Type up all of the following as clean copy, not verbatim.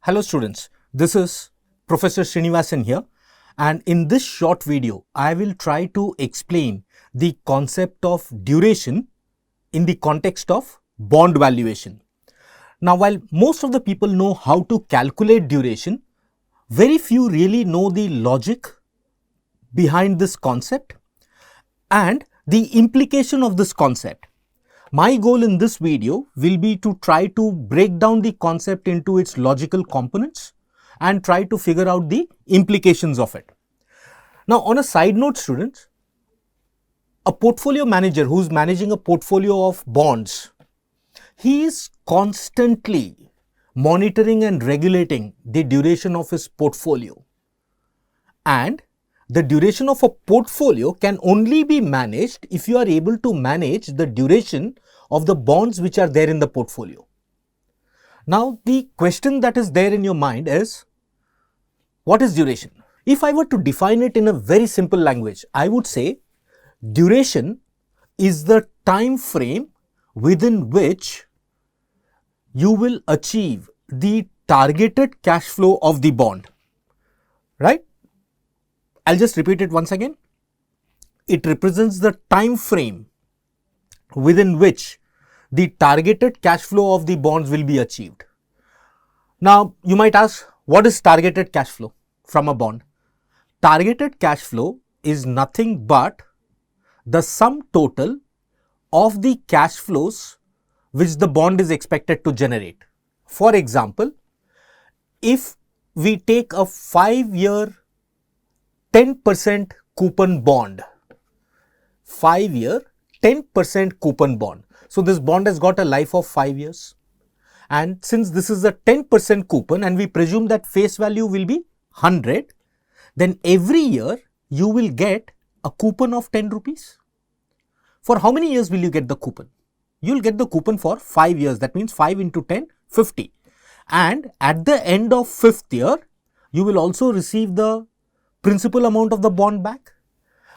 Hello students, this is Professor Srinivasan here, and in this short video I will try to explain the concept of duration in the context of bond valuation. Now, while most of the people know how to calculate duration, very few really know the logic behind this concept and the implication of this concept. My goal in this video will be to try to break down the concept into its logical components and try to figure out the implications of it. Now, on a side note, students, a portfolio manager who is managing a portfolio of bonds, he is constantly monitoring and regulating the duration of his portfolio. And the duration of a portfolio can only be managed if you are able to manage the duration of the bonds which are there in the portfolio. Now, the question that is there in your mind is, what is duration? If I were to define it in a very simple language, I would say duration is the time frame within which you will achieve the targeted cash flow of the bond, right? I'll just repeat it once again. It represents the time frame within which the targeted cash flow of the bonds will be achieved. Now, you might ask, what is targeted cash flow from a bond? Targeted cash flow is nothing but the sum total of the cash flows which the bond is expected to generate. For example, if we take a 5-year 10% coupon bond, 5-year 10% coupon bond. So, this bond has got a life of 5 years, and since this is a 10% coupon and we presume that face value will be 100, then every year you will get a coupon of 10 rupees. For how many years will you get the coupon? You will get the coupon for 5 years. That means 5 into 10, 50. And at the end of 5th year, you will also receive the principal amount of the bond back.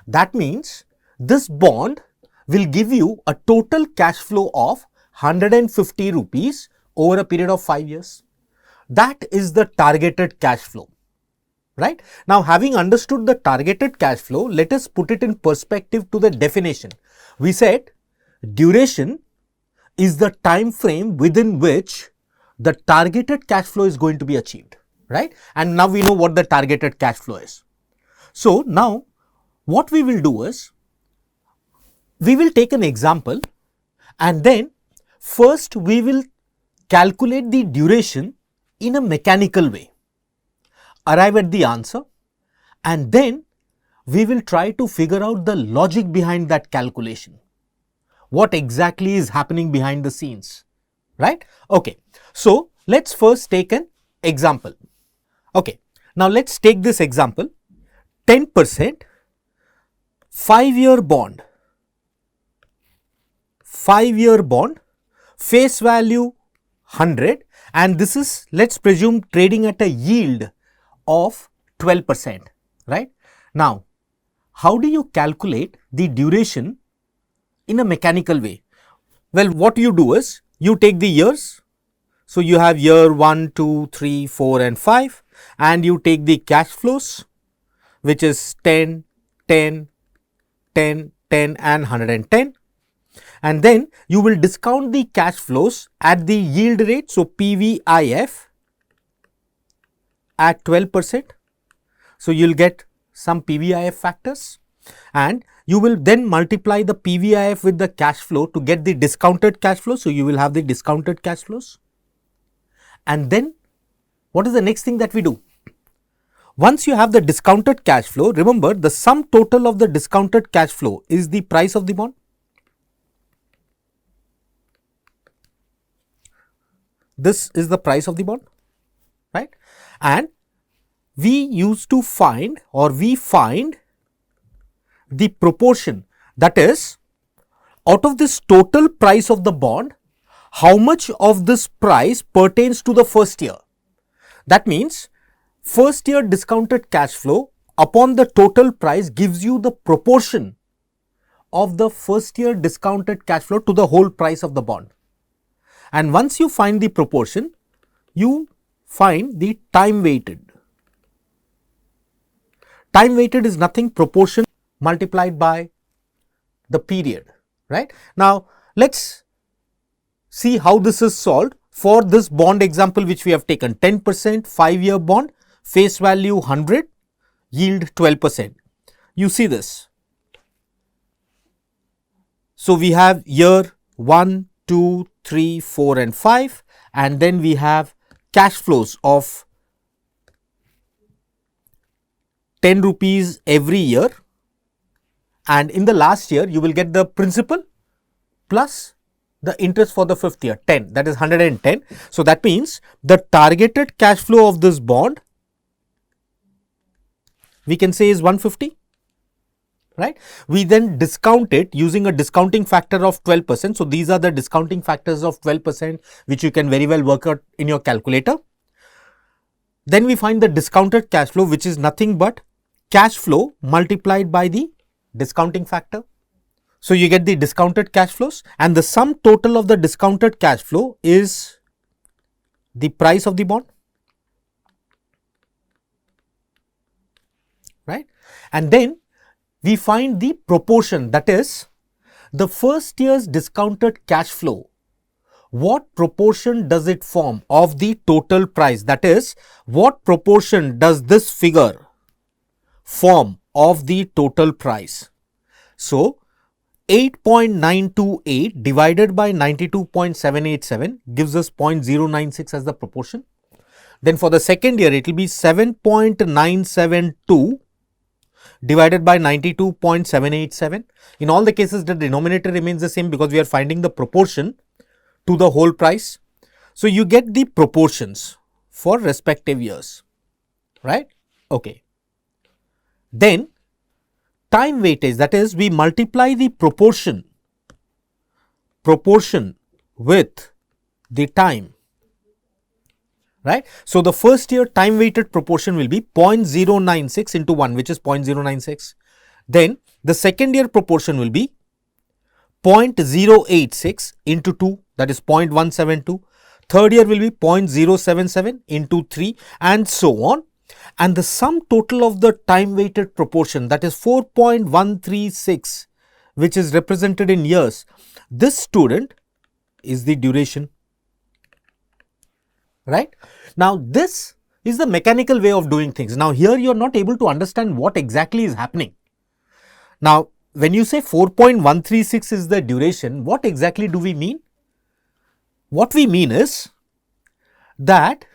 That means this bond will give you a total cash flow of 150 rupees over a period of 5 years. That is the targeted cash flow, right? Now, having understood the targeted cash flow, let us put it in perspective to the definition. We said duration is the time frame within which the targeted cash flow is going to be achieved, right? And now we know what the targeted cash flow is. So, now what we will do is, we will take an example and then first we will calculate the duration in a mechanical way, arrive at the answer, and then we will try to figure out the logic behind that calculation. What exactly is happening behind the scenes, right? Okay, so let's first take an example. Okay, now let's take this example, 10%, 5-year bond, 5-year bond, face value 100, and this is, let's presume, trading at a yield of 12%, right? Now, how do you calculate the duration in a mechanical way? Well, what you do is, you take the years. So, you have year 1, 2, 3, 4 and 5, and you take the cash flows, which is 10, 10, 10, 10 and 110. And then you will discount the cash flows at the yield rate. So, PVIF at 12%. So, you will get some PVIF factors, and you will then multiply the PVIF with the cash flow to get the discounted cash flow. So, you will have the discounted cash flows. And then what is the next thing that we do? Once you have the discounted cash flow, remember the sum total of the discounted cash flow is the price of the bond. This is the price of the bond, right? And we used to find, or we find the proportion, that is, out of this total price of the bond, how much of this price pertains to the first year. That means first year discounted cash flow upon the total price gives you the proportion of the first year discounted cash flow to the whole price of the bond. And once you find the proportion, you find the time weighted. Time weighted is nothing proportion multiplied by the period, right? Now, let's see how this is solved for this bond example which we have taken. 10% 5-year bond, face value 100, yield 12%. You see this. So, we have year 1, 2, 3, 4 and 5, and then we have cash flows of 10 rupees every year, and in the last year you will get the principal plus the interest for the 5th year, 10, that is 110. So, that means the targeted cash flow of this bond we can say is 150, right? We then discount it using a discounting factor of 12%. So, these are the discounting factors of 12% which you can very well work out in your calculator. Then we find the discounted cash flow, which is nothing but cash flow multiplied by the discounting factor. So, you get the discounted cash flows, and the sum total of the discounted cash flow is the price of the bond, right? And then we find the proportion, that is the first year's discounted cash flow. What proportion does it form of the total price? That is, what proportion does this figure form of the total price? So, 8.928 divided by 92.787 gives us 0.096 as the proportion. Then for the second year, it will be 7.972 divided by 92.787. In all the cases, the denominator remains the same because we are finding the proportion to the whole price. So, you get the proportions for respective years, right? Okay. Then time weightage, that is, we multiply the proportion with the time, right? So, the first year time weighted proportion will be 0.096 into 1, which is 0.096. Then the second year proportion will be 0.086 into 2, that is 0.172. Third year will be 0.077 into 3 and so on. And the sum total of the time weighted proportion, that is 4.136, which is represented in years. This student is the duration, right? Now, this is the mechanical way of doing things. Now, here you are not able to understand what exactly is happening. Now, when you say 4.136 is the duration, what exactly do we mean? What we mean is that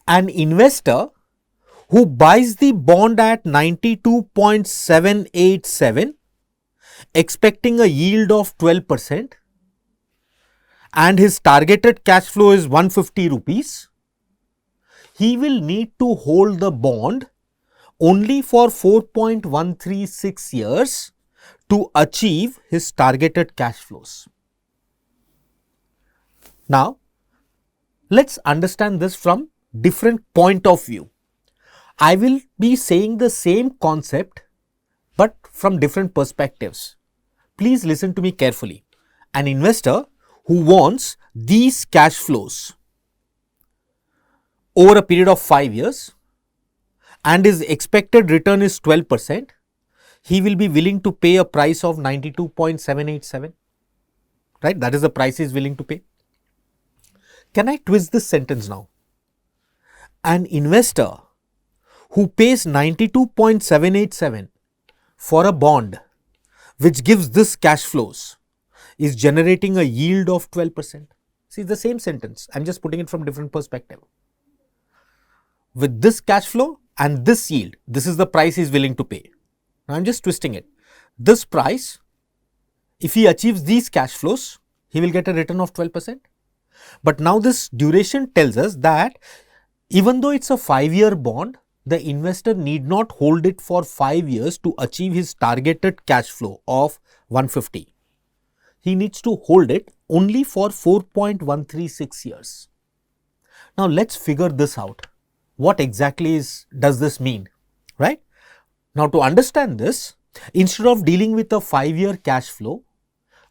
an investor who buys the bond at 92.787 expecting a yield of 12% and his targeted cash flow is 150 rupees, he will need to hold the bond only for 4.136 years to achieve his targeted cash flows. Now, let's understand this from different point of view. I will be saying the same concept but from different perspectives. Please listen to me carefully. An investor who wants these cash flows over a period of 5 years and his expected return is 12%, he will be willing to pay a price of 92.787, right? That is the price he is willing to pay. Can I twist this sentence now? An investor who pays 92.787 for a bond which gives this cash flows is generating a yield of 12%. See, the same sentence, I am just putting it from different perspective. With this cash flow and this yield, this is the price he is willing to pay. Now, I am just twisting it. This price, if he achieves these cash flows, he will get a return of 12%. But now this duration tells us that even though it's a 5-year bond, the investor need not hold it for 5 years to achieve his targeted cash flow of 150. He needs to hold it only for 4.136 years. Now, let's figure this out. What exactly does this mean, right? Now, to understand this, instead of dealing with a 5-year cash flow,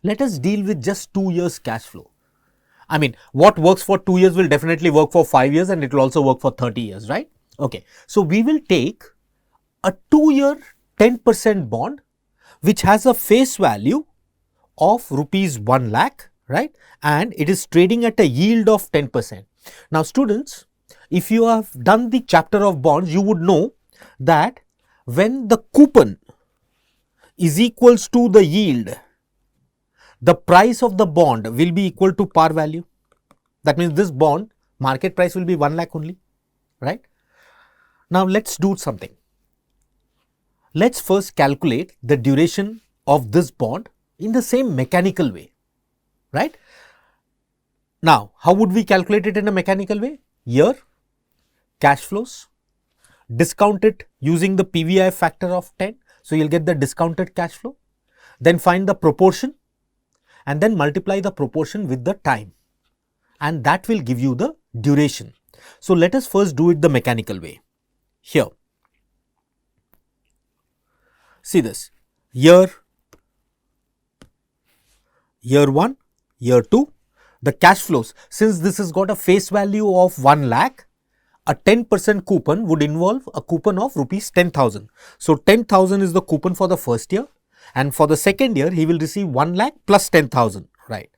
let us deal with just 2 years cash flow. I mean, what works for 2 years will definitely work for 5 years and it will also work for 30 years, right? Okay. So we will take a 2-year 10% bond which has a face value of rupees 1 lakh, right? And it is trading at a yield of 10%. Now students, if you have done the chapter of bonds, you would know that when the coupon is equals to the yield, the price of the bond will be equal to par value. That means this bond market price will be 1 lakh only, right? Now let's do something. Let's first calculate the duration of this bond in the same mechanical way, right? Now, how would we calculate it in a mechanical way? Year, cash flows, discount it using the PVI factor of 10. So you'll get the discounted cash flow. Then find the proportion and then multiply the proportion with the time. And that will give you the duration. So let us first do it the mechanical way. Here, see this, year 1, year 2, the cash flows, since this has got a face value of 1 lakh, a 10% coupon would involve a coupon of rupees 10,000. So 10,000 is the coupon for the first year, and for the second year he will receive 1 lakh plus 10,000, right?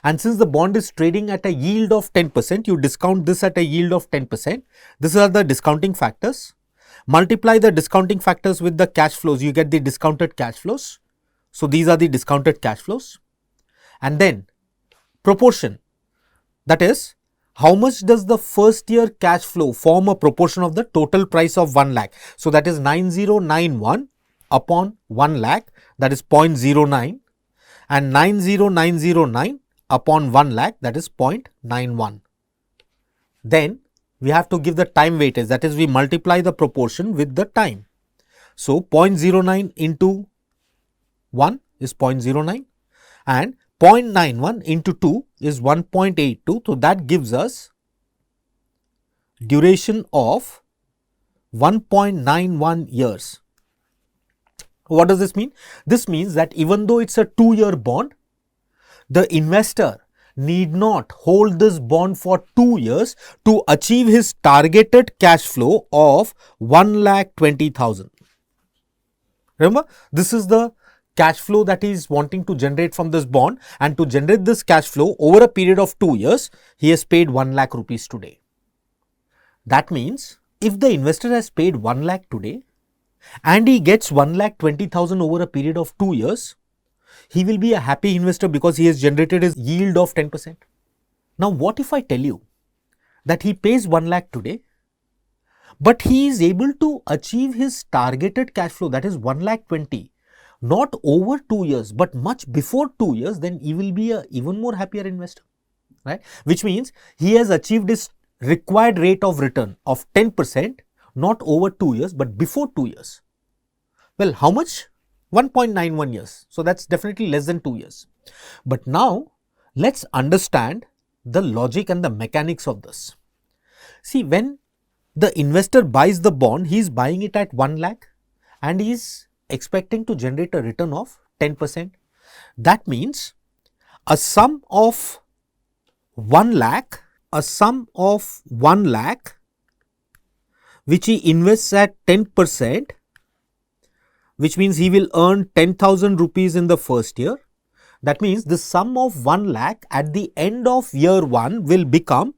And since the bond is trading at a yield of 10%, you discount this at a yield of 10%. These are the discounting factors. Multiply the discounting factors with the cash flows, you get the discounted cash flows. So these are the discounted cash flows. And then proportion, that is, how much does the first year cash flow form a proportion of the total price of 1 lakh? So that is 9091 upon 1 lakh, that is 0.09, and 90909 upon 1 lakh, that is 0.91. Then we have to give the time weightage, that is, we multiply the proportion with the time. So 0.09 into 1 is 0.09 and 0.91 into 2 is 1.82. So that gives us duration of 1.91 years. What does this mean? This means that even though it's a 2-year bond, the investor need not hold this bond for 2 years to achieve his targeted cash flow of 1,20,000. Remember, this is the cash flow that he is wanting to generate from this bond, and to generate this cash flow over a period of 2 years, he has paid 1 lakh rupees today. That means if the investor has paid 1 lakh today and he gets 1,20,000 over a period of 2 years, he will be a happy investor because he has generated his yield of 10%. Now, what if I tell you that he pays 1 lakh today, but he is able to achieve his targeted cash flow, that is 1,20,000, not over 2 years, but much before 2 years, then he will be a even more happier investor, right? Which means he has achieved his required rate of return of 10%, not over 2 years, but before 2 years. Well, how much? 1.91 years. So that's definitely less than 2 years. But now let's understand the logic and the mechanics of this. See, when the investor buys the bond, he is buying it at 1 lakh and he is expecting to generate a return of 10%. That means a sum of 1 lakh, which he invests at 10%, which means he will earn 10,000 rupees in the first year. That means the sum of 1 lakh at the end of year 1 will become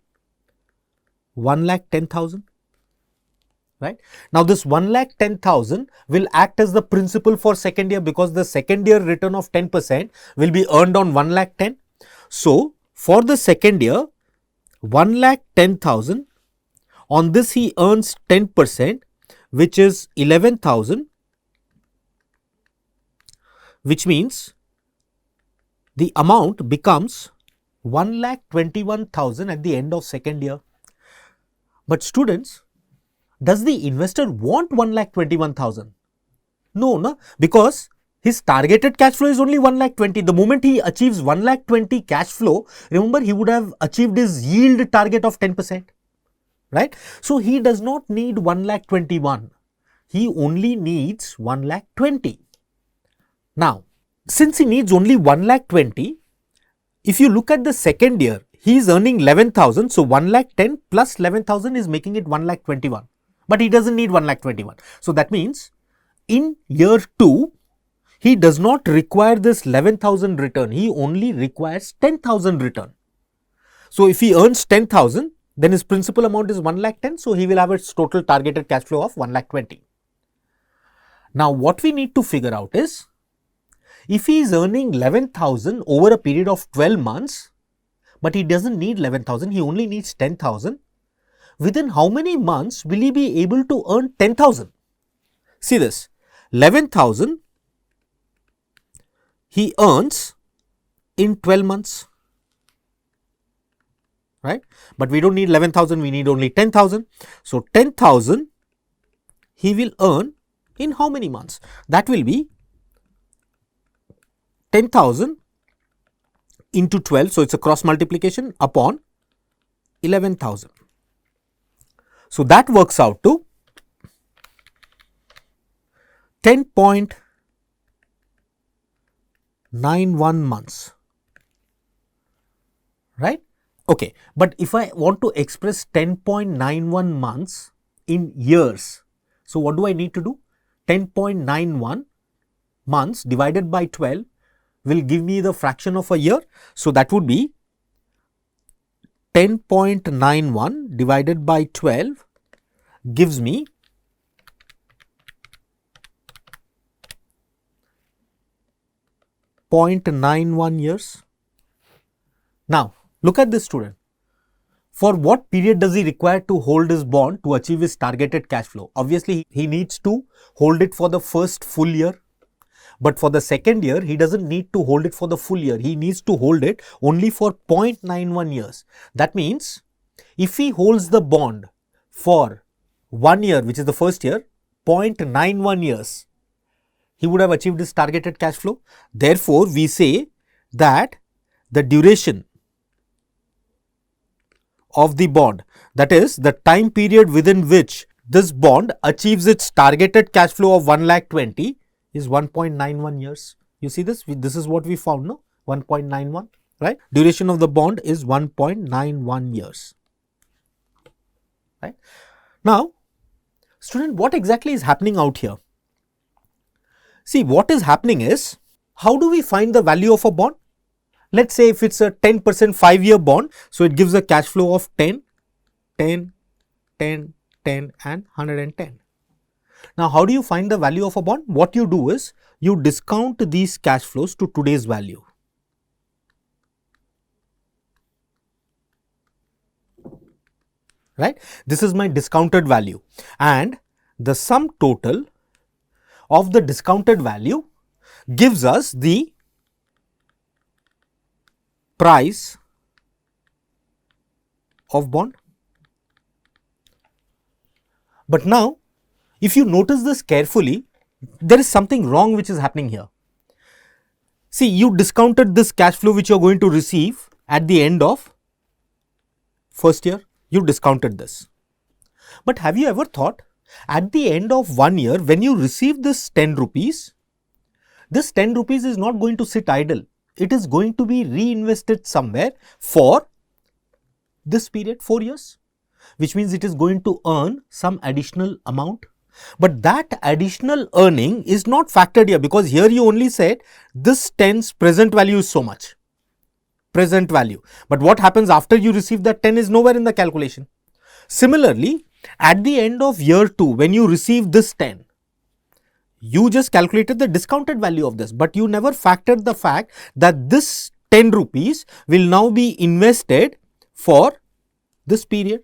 1,10,000. Right? Now this 1,10,000 will act as the principal for second year, because the second year return of 10% will be earned on 1,10,000. So for the second year, 1,10,000, on this he earns 10%, which is 11,000, which means the amount becomes 1,21,000 at the end of second year. But students, does the investor want 1,21,000? No, because his targeted cash flow is only 1,20,000. The moment he achieves 1,20,000 cash flow, remember, he would have achieved his yield target of 10%, right? So he does not need 1,21,000. He only needs 1,20,000. Now, since he needs only 1,20,000, if you look at the second year, he is earning 11,000. So 1,10,000 plus 11,000 is making it 1,21,000. But he doesn't need 1,21,000. So that means in year 2, he does not require this 11,000 return. He only requires 10,000 return. So if he earns 10,000, then his principal amount is 1,10,000. So he will have its total targeted cash flow of 1,20,000. Now what we need to figure out is, if he is earning 11,000 over a period of 12 months, but he doesn't need 11,000, he only needs 10,000. Within how many months will he be able to earn 10,000? See this, 11,000 he earns in 12 months, right? But we don't need 11,000, we need only 10,000. So 10,000 he will earn in how many months? That will be 10,000 into 12. So it's a cross multiplication upon 11,000. So that works out to 10.91 months, right? Okay, but if I want to express 10.91 months in years, so what do I need to do? 10.91 months divided by 12 will give me the fraction of a year. So that would be 10.91 divided by 12 gives me 0.91 years. Now look at this student. For what period does he require to hold his bond to achieve his targeted cash flow? Obviously he needs to hold it for the first full year. But for the second year, he doesn't need to hold it for the full year. He needs to hold it only for 0.91 years. That means if he holds the bond for 1 year, which is the first year, 0.91 years, he would have achieved his targeted cash flow. Therefore, we say that the duration of the bond, that is the time period within which this bond achieves its targeted cash flow of 1,20,000 is 1.91 years. You see this? This is what we found, no? 1.91, right? Duration of the bond is 1.91 years, right? Now, student, what exactly is happening out here? See, what is happening is, how do we find the value of a bond? Let's say if it's a 10% 5-year bond, so it gives a cash flow of 10, 10, 10, 10 and 110. Now, how do you find the value of a bond? What you do is, you discount these cash flows to today's value. Right? This is my discounted value, and the sum total of the discounted value gives us the price of bond. But now, if you notice this carefully, there is something wrong which is happening here. See, you discounted this cash flow which you are going to receive at the end of first year, you discounted this. But have you ever thought, at the end of 1 year, when you receive this 10 rupees, this 10 rupees is not going to sit idle. It is going to be reinvested somewhere for this period, 4 years, which means it is going to earn some additional amount. But that additional earning is not factored here, because here you only said this 10's present value is so much, present value. But what happens after you receive that 10 is nowhere in the calculation. Similarly, at the end of year 2, when you receive this 10, you just calculated the discounted value of this, but you never factored the fact that this 10 rupees will now be invested for this period,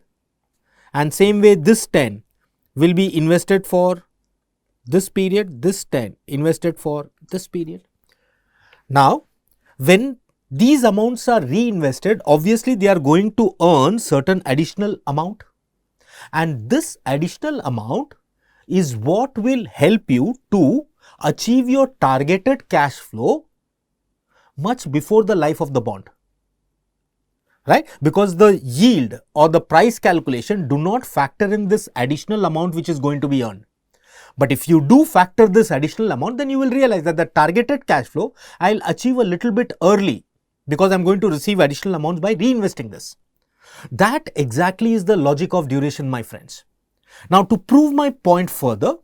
and same way this 10 will be invested for this period, this 10 invested for this period. Now, when these amounts are reinvested, obviously they are going to earn certain additional amount, and this additional amount is what will help you to achieve your targeted cash flow much before the life of the bond, right? Because the yield or the price calculation do not factor in this additional amount which is going to be earned. But if you do factor this additional amount, then you will realize that the targeted cash flow I will achieve a little bit early because I'm going to receive additional amounts by reinvesting this. That exactly is the logic of duration, my friends. Now, to prove my point further,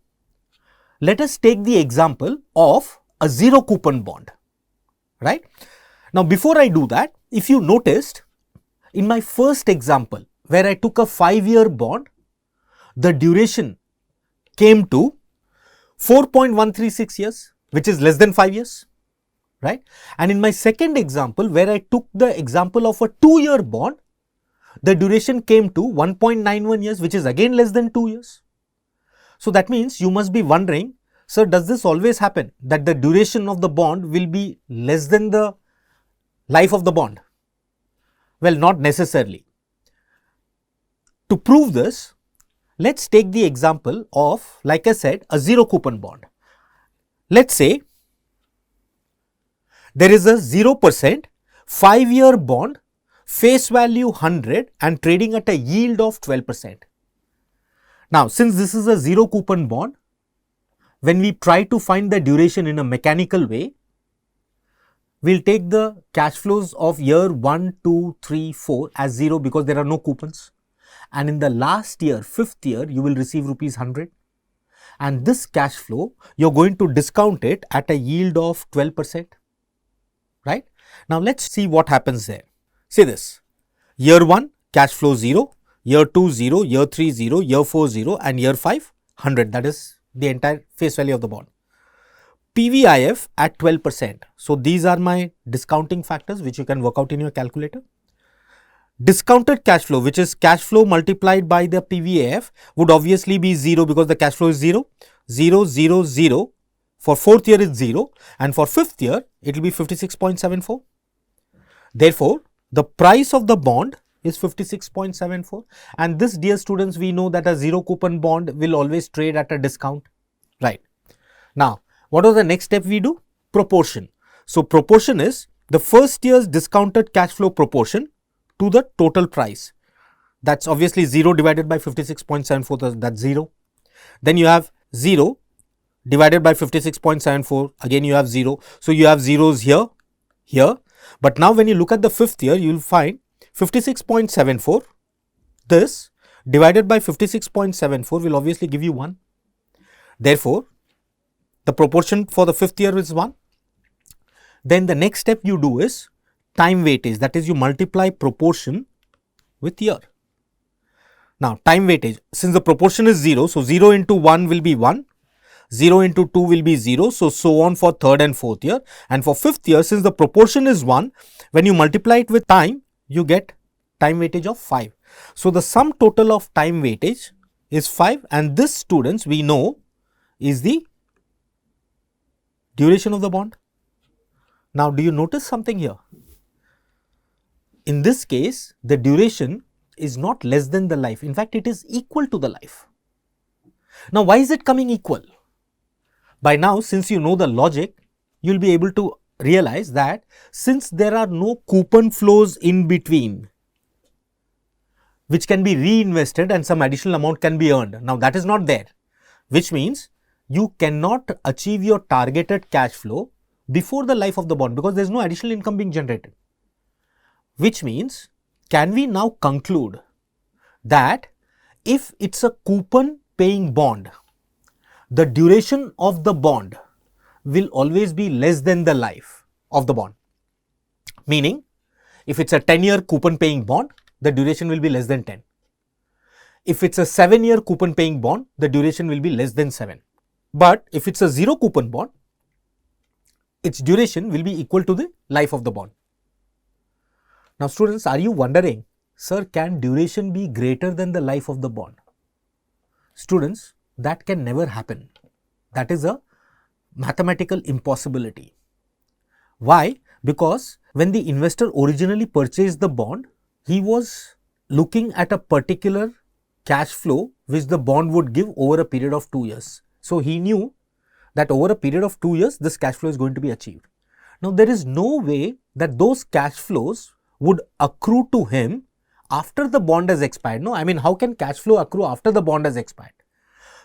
let us take the example of a zero coupon bond, right? Now, before I do that, if you noticed in my first example where I took a 5-year bond, the duration came to 4.136 years, which is less than 5 years, right? And in my second example where I took the example of a 2-year bond, the duration came to 1.91 years, which is again less than 2 years. So that means you must be wondering, sir, does this always happen that the duration of the bond will be less than the life of the bond? Well, not necessarily. To prove this, let's take the example of, like I said, a zero coupon bond. Let's say there is a 0% 5-year bond, face value 100 and trading at a yield of 12%. Now, since this is a zero coupon bond, when we try to find the duration in a mechanical way, we'll take the cash flows of year 1, 2, 3, 4 as 0 because there are no coupons. And in the last year, 5th year, you will receive rupees 100. And this cash flow, you're going to discount it at a yield of 12%, right? Now, let's see what happens there. Say this, year 1, cash flow 0, year 2, 0, year 3, 0, year 4, 0 and year 5, 100. That is the entire face value of the bond. PVIF at 12%. So, these are my discounting factors which you can work out in your calculator. Discounted cash flow, which is cash flow multiplied by the PVIF, would obviously be 0 because the cash flow is 0. 0, 0, 0. For 4th year, it's 0. And for 5th year, it will be 56.74. Therefore, the price of the bond is 56.74. And this, dear students, we know that a zero coupon bond will always trade at a discount, right? Now, what was the next step we do? Proportion. So, proportion is the first year's discounted cash flow proportion to the total price. That's obviously 0 divided by 56.74, that's 0. Then you have 0 divided by 56.74, again you have 0. So, you have zeros here, here. But now when you look at the 5th year, you will find 56.74, this divided by 56.74 will obviously give you 1. Therefore, the proportion for the 5th year is 1. Then the next step you do is time weightage, that is you multiply proportion with year. Now, time weightage, since the proportion is 0, so 0 into 1 will be 1, 0 into 2 will be 0, so on for 3rd and 4th year. And for 5th year, since the proportion is 1, when you multiply it with time, you get time weightage of 5. So, the sum total of time weightage is 5, and this, students, we know is the duration of the bond. Now, do you notice something here? In this case, the duration is not less than the life. In fact, it is equal to the life. Now, why is it coming equal? By now, since you know the logic, you will be able to realize that since there are no coupon flows in between, which can be reinvested and some additional amount can be earned. Now, that is not there, which means you cannot achieve your targeted cash flow before the life of the bond because there is no additional income being generated. Which means, can we now conclude that if it's a coupon paying bond, the duration of the bond will always be less than the life of the bond. Meaning, if it's a 10-year coupon paying bond, the duration will be less than 10. If it's a 7-year coupon paying bond, the duration will be less than 7. But if it's a zero coupon bond, its duration will be equal to the life of the bond. Now, students, are you wondering, sir, can duration be greater than the life of the bond? Students, that can never happen. That is a mathematical impossibility. Why? Because when the investor originally purchased the bond, he was looking at a particular cash flow which the bond would give over a period of 2 years. So, he knew that over a period of 2 years, this cash flow is going to be achieved. Now, there is no way that those cash flows would accrue to him after the bond has expired. No, I mean, how can cash flow accrue after the bond has expired?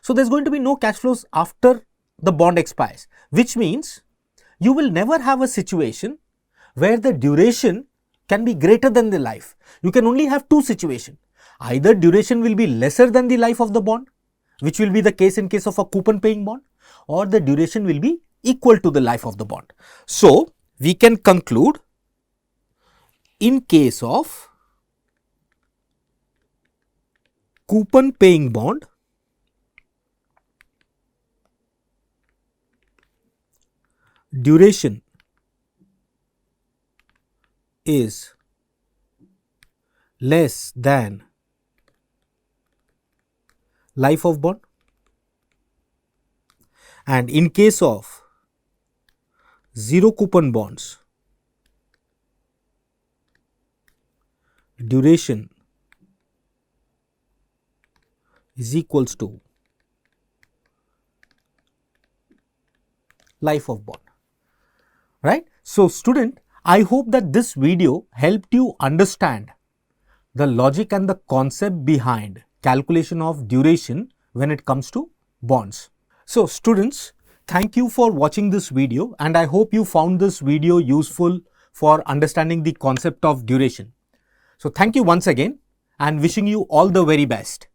So, there is going to be no cash flows after the bond expires, which means you will never have a situation where the duration can be greater than the life. You can only have two situations. Either duration will be lesser than the life of the bond, which will be the case in case of a coupon paying bond, or the duration will be equal to the life of the bond. So, we can conclude in case of coupon paying bond, duration is less than life of bond, and in case of zero coupon bonds, duration is equals to life of bond, right? So, student, I hope that this video helped you understand the logic and the concept behind calculation of duration when it comes to bonds. So, students, thank you for watching this video, and I hope you found this video useful for understanding the concept of duration. So, thank you once again and wishing you all the very best.